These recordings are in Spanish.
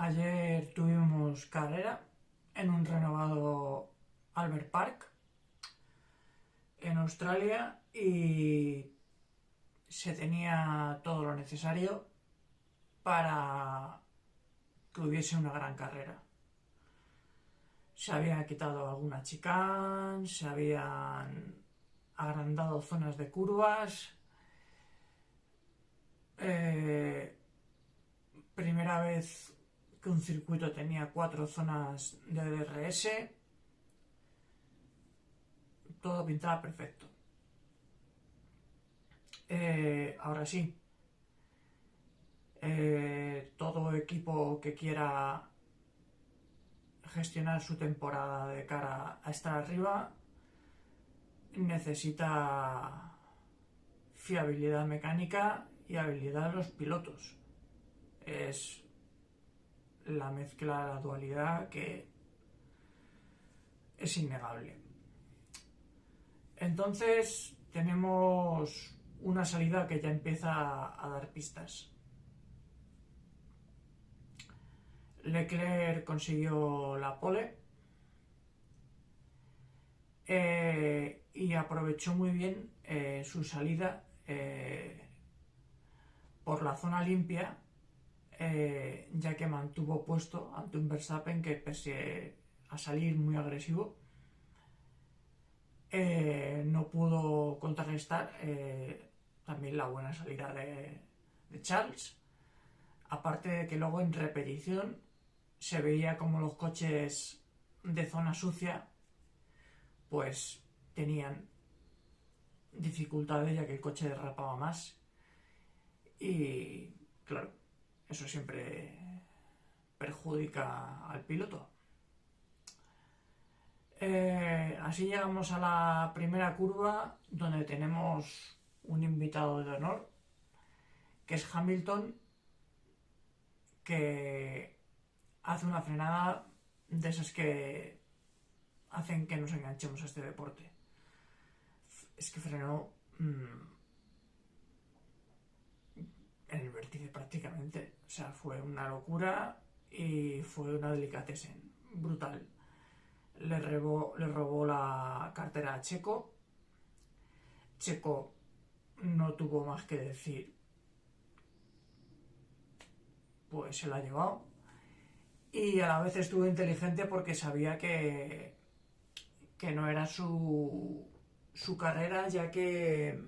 Ayer tuvimos carrera en un renovado Albert Park en Australia y se tenía todo lo necesario para que hubiese una gran carrera. Se habían quitado alguna chicane, se habían agrandado zonas de curvas. Primera vez que un circuito tenía 4 zonas de DRS. Todo pintaba perfecto. Ahora sí, todo equipo que quiera gestionar su temporada de cara a estar arriba necesita fiabilidad mecánica y habilidad de los pilotos. Es la mezcla, la dualidad que es innegable. Entonces tenemos una salida que ya empieza a dar pistas. Leclerc consiguió la pole y aprovechó muy bien su salida por la zona limpia, ya que mantuvo puesto ante un Verstappen que, pese a salir muy agresivo, no pudo contrarrestar también la buena salida de Charles. Aparte de que luego en repetición se veía como los coches de zona sucia pues tenían dificultades, ya que el coche derrapaba más y claro, eso siempre perjudica al piloto. Así llegamos a la primera curva, donde tenemos un invitado de honor, que es Hamilton, que hace una frenada de esas que hacen que nos enganchemos a este deporte. Es que frenó en el vértice prácticamente. O sea, fue una locura y fue una delicatessen brutal. Le robó la cartera a Checo. Checo no tuvo más que decir, pues se la ha llevado. Y a la vez estuvo inteligente porque sabía que no era su carrera, ya que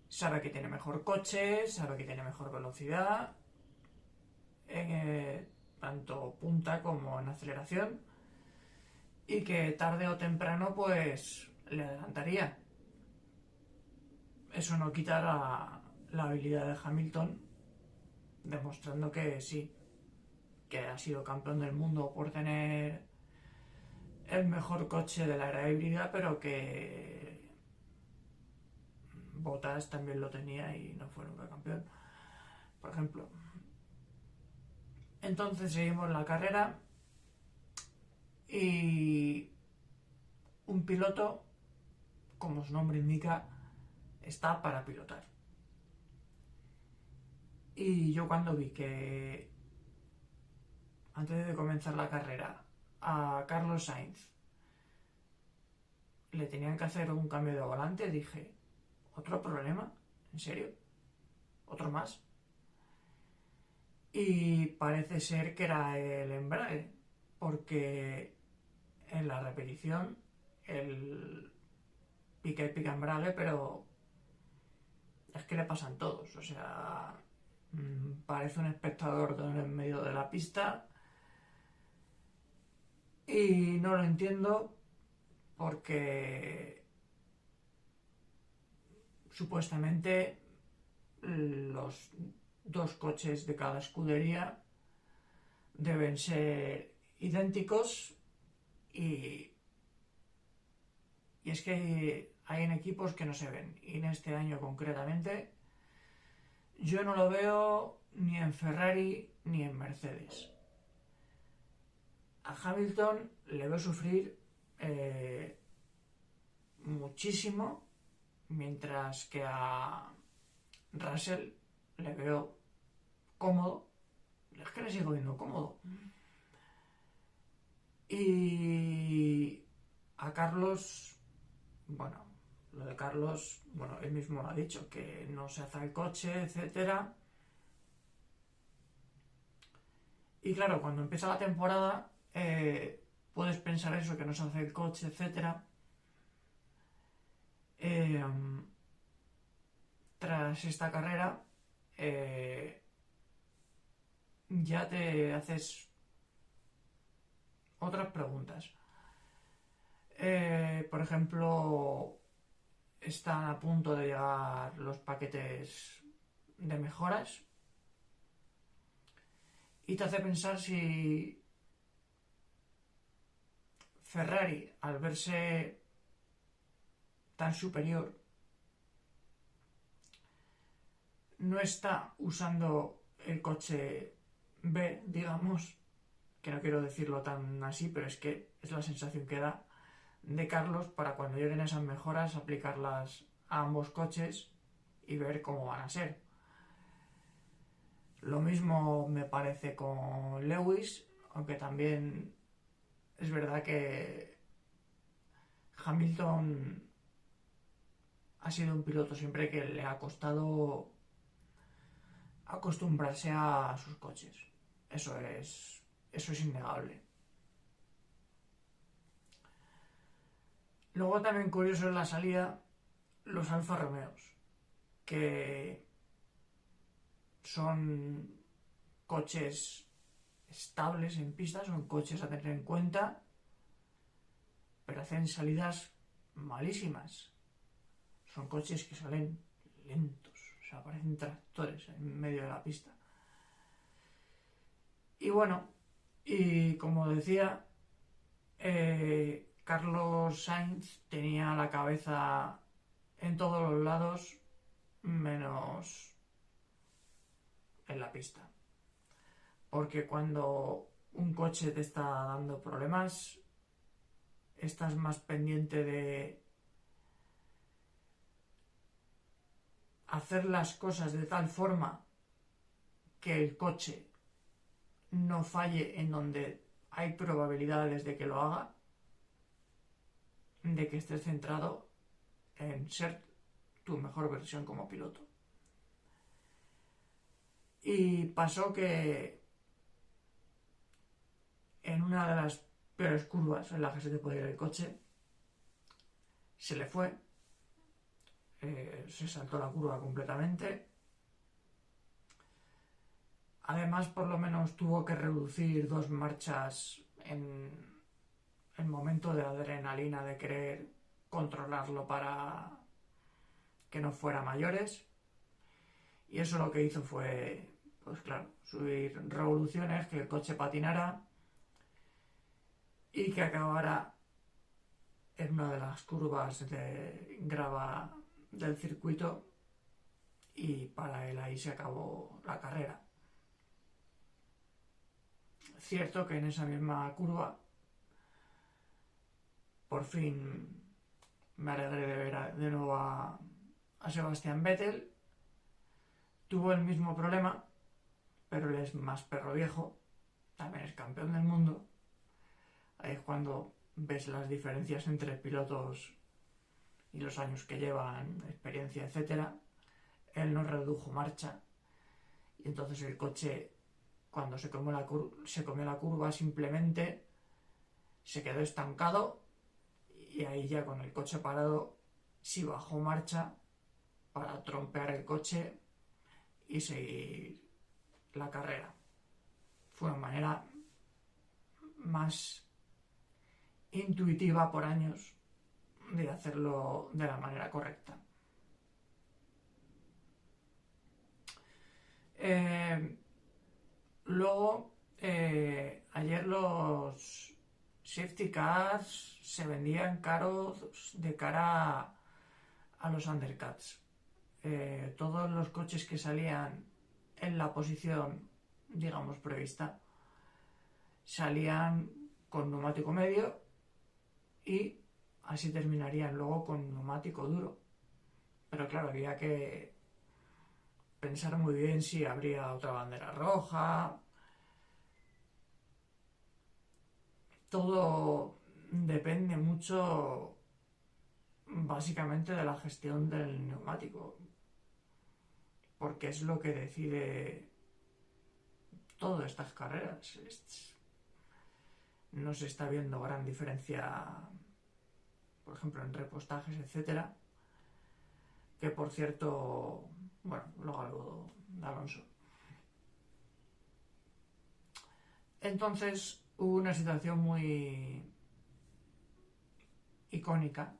sabe que tiene mejor coche, sabe que tiene mejor velocidad, tanto punta como en aceleración, y que tarde o temprano pues le adelantaría. Eso no quita la habilidad de Hamilton, demostrando que sí, que ha sido campeón del mundo por tener el mejor coche de la era híbrida, pero que Bottas también lo tenía y no fue nunca campeón, por ejemplo. Entonces seguimos la carrera y un piloto, como su nombre indica, está para pilotar. Y yo cuando vi que antes de comenzar la carrera a Carlos Sainz le tenían que hacer un cambio de volante, dije, ¿otro problema? ¿En serio? ¿Otro más? Y parece ser que era el embrague, porque en la repetición el pica y pica embrague, pero es que le pasan todos. O sea, parece un espectador en medio de la pista y no lo entiendo porque supuestamente los dos coches de cada escudería deben ser idénticos y es que hay en equipos que no se ven, y en este año concretamente yo no lo veo ni en Ferrari ni en Mercedes. A Hamilton le veo sufrir muchísimo, mientras que a Russell le veo cómodo, es que le sigo viendo cómodo. Y a Carlos, bueno, lo de Carlos, bueno, él mismo lo ha dicho, que no se hace el coche, etcétera. Y claro, cuando empieza la temporada, puedes pensar eso, que no se hace el coche, etcétera. Eh, Tras esta carrera, ya te haces otras preguntas. Por ejemplo, están a punto de llegar los paquetes de mejoras y te hace pensar si Ferrari, al verse tan superior, no está usando el coche B, digamos, que no quiero decirlo tan así, pero es que es la sensación que da de Carlos para cuando lleguen esas mejoras aplicarlas a ambos coches y ver cómo van a ser. Lo mismo me parece con Lewis, aunque también es verdad que Hamilton ha sido un piloto siempre que le ha costado acostumbrarse a sus coches. Eso es innegable. Luego también curioso en la salida los Alfa Romeos, que son coches estables en pista, son coches a tener en cuenta, pero hacen salidas malísimas. Son coches que salen lentos, o sea, parecen tractores en medio de la pista. Y bueno, y como decía, Carlos Sainz tenía la cabeza en todos los lados, menos en la pista. Porque cuando un coche te está dando problemas, estás más pendiente de hacer las cosas de tal forma que el coche no falle en donde hay probabilidades de que lo haga, de que estés centrado en ser tu mejor versión como piloto. Y pasó que en una de las peores curvas en las que se te puede ir el coche, se le fue, se saltó la curva completamente. Además, por lo menos tuvo que reducir 2 marchas en el momento de adrenalina de querer controlarlo para que no fuera mayores. Y eso lo que hizo fue, pues claro, subir revoluciones, que el coche patinara y que acabara en una de las curvas de grava del circuito, y para él ahí se acabó la carrera. Cierto que en esa misma curva por fin me alegré de ver de nuevo a Sebastián Vettel. Tuvo el mismo problema, pero él es más perro viejo, también es campeón del mundo. Ahí es cuando ves las diferencias entre pilotos y los años que llevan, experiencia, etcétera. Él no redujo marcha y entonces el coche, cuando se comió la curva, simplemente se quedó estancado, y ahí ya con el coche parado sí bajó marcha para trompear el coche y seguir la carrera. Fue una manera más intuitiva por años de hacerlo de la manera correcta. Luego, ayer los safety cars se vendían caros de cara a los undercuts. Todos los coches que salían en la posición, digamos, prevista, salían con neumático medio y así terminarían luego con neumático duro. Pero claro, había que pensar muy bien si habría otra bandera roja. Todo depende mucho básicamente de la gestión del neumático, porque es lo que decide todas estas carreras. No se está viendo gran diferencia, por ejemplo, en repostajes, etcétera. Que por cierto, bueno, luego algo de Alonso. Entonces hubo una situación muy icónica,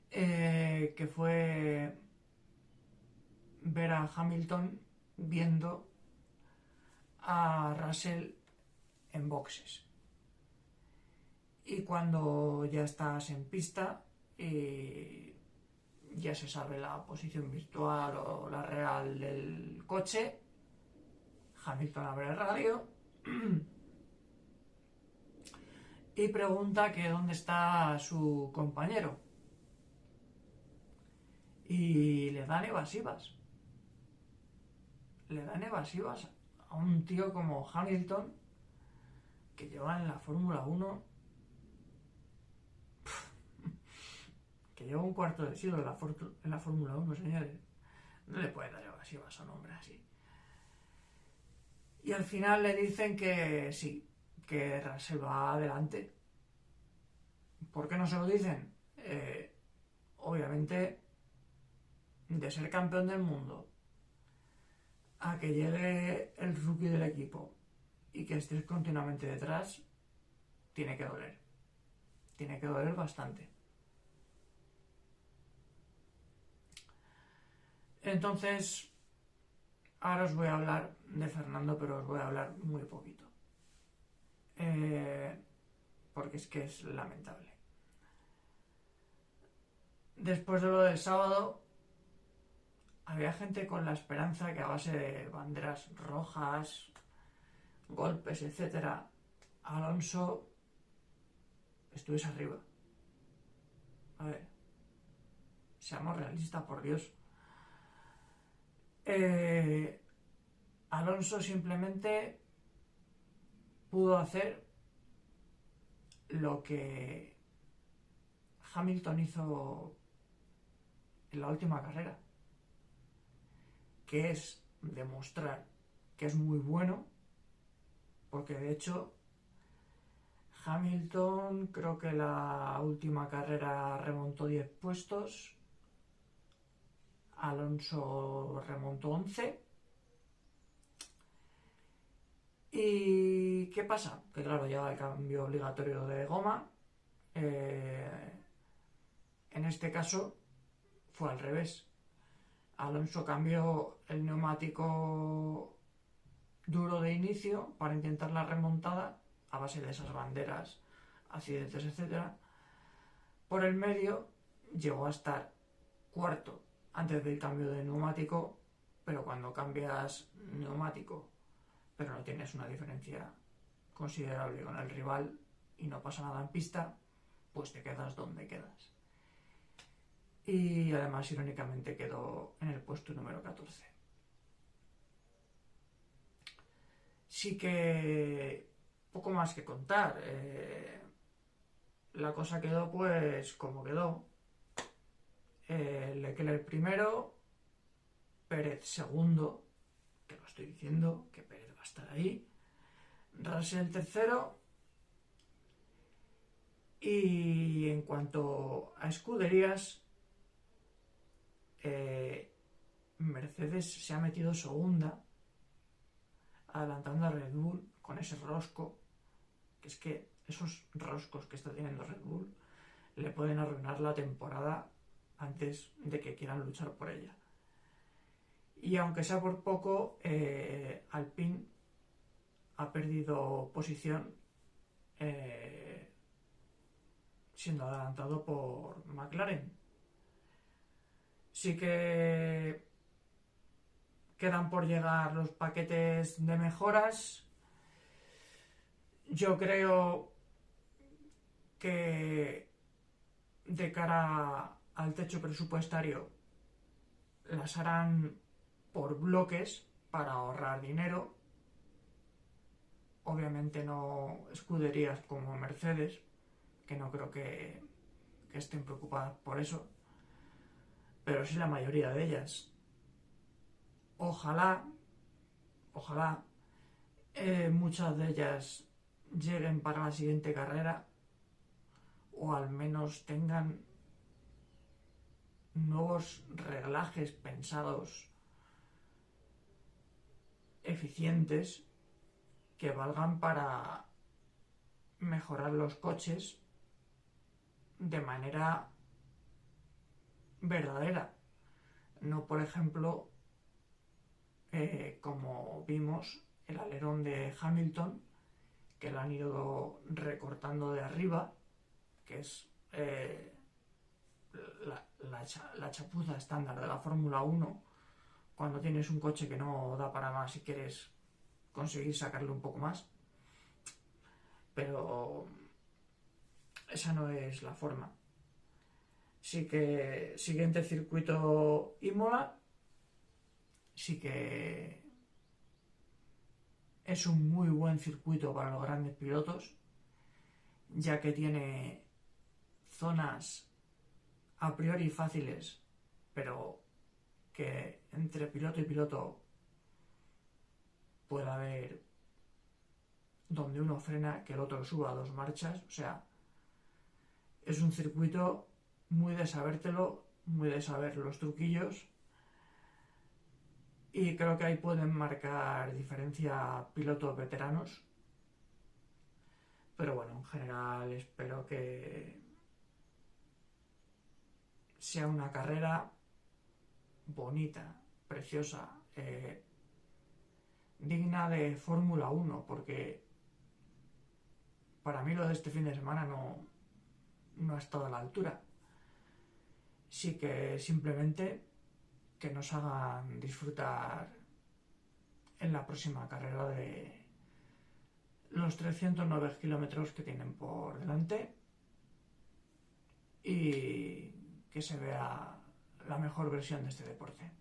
que fue ver a Hamilton viendo a Russell en boxes. Y cuando ya estás en pista y ya se sabe la posición virtual o la real del coche, Hamilton abre el radio y pregunta que dónde está su compañero. Y le dan evasivas. Le dan evasivas a un tío como Hamilton, que lleva en la Fórmula 1, que lleva un cuarto de siglo en la Fórmula 1, señores. No le puede dar evasivas a un hombre así. Y al final le dicen que sí, que se va adelante. ¿Por qué no se lo dicen? Obviamente, de ser campeón del mundo a que llegue el rookie del equipo y que estés continuamente detrás, tiene que doler. Tiene que doler bastante. Entonces, ahora os voy a hablar de Fernando, pero os voy a hablar muy poquito. Porque es que es lamentable. Después de lo del sábado, había gente con la esperanza que a base de banderas rojas, golpes, etcétera, Alonso estuviese arriba. A ver, seamos realistas, por Dios. Alonso simplemente pudo hacer lo que Hamilton hizo en la última carrera, que es demostrar que es muy bueno, porque de hecho Hamilton creo que la última carrera remontó 10 puestos, Alonso remontó 11. ¿Y qué pasa? Que claro, lleva el cambio obligatorio de goma. En este caso fue al revés. Alonso cambió el neumático duro de inicio para intentar la remontada a base de esas banderas, accidentes, etcétera. Por el medio llegó a estar cuarto antes del cambio de neumático, pero cuando cambias neumático pero no tienes una diferencia considerable con el rival y no pasa nada en pista, pues te quedas donde quedas. Y además, irónicamente, quedó en el puesto número 14. Sí que poco más que contar. La cosa quedó pues como quedó. Leclerc primero, Pérez segundo, que lo estoy diciendo, que Pérez va a estar ahí, Russell tercero. Y en cuanto a escuderías, Mercedes se ha metido segunda, adelantando a Red Bull con ese rosco, que es que esos roscos que está teniendo Red Bull le pueden arruinar la temporada antes de que quieran luchar por ella. Y aunque sea por poco, Alpine ha perdido posición, siendo adelantado por McLaren. Sí que quedan por llegar los paquetes de mejoras. Yo creo que de cara al techo presupuestario las harán por bloques para ahorrar dinero. Obviamente no escuderías como Mercedes, que no creo que estén preocupadas por eso, pero sí la mayoría de ellas. Ojalá, ojalá muchas de ellas lleguen para la siguiente carrera, o al menos tengan nuevos reglajes pensados eficientes que valgan para mejorar los coches de manera verdadera. No, por ejemplo, como vimos el alerón de Hamilton, que lo han ido recortando de arriba, que es la chapuza estándar de la Fórmula 1, cuando tienes un coche que no da para más y quieres conseguir sacarle un poco más. Pero esa no es la forma. Sí que siguiente circuito Imola, sí que es un muy buen circuito para los grandes pilotos, ya que tiene zonas a priori fáciles, pero que entre piloto y piloto puede haber donde uno frena que el otro suba 2 marchas. O sea, es un circuito muy de sabértelo, muy de saber los truquillos, y creo que ahí pueden marcar diferencia pilotos veteranos. Pero bueno, en general espero que sea una carrera bonita, preciosa, digna de Fórmula 1, porque para mí lo de este fin de semana no ha estado a la altura. Sí que simplemente que nos hagan disfrutar en la próxima carrera de los 309 kilómetros que tienen por delante, y que se vea la mejor versión de este deporte.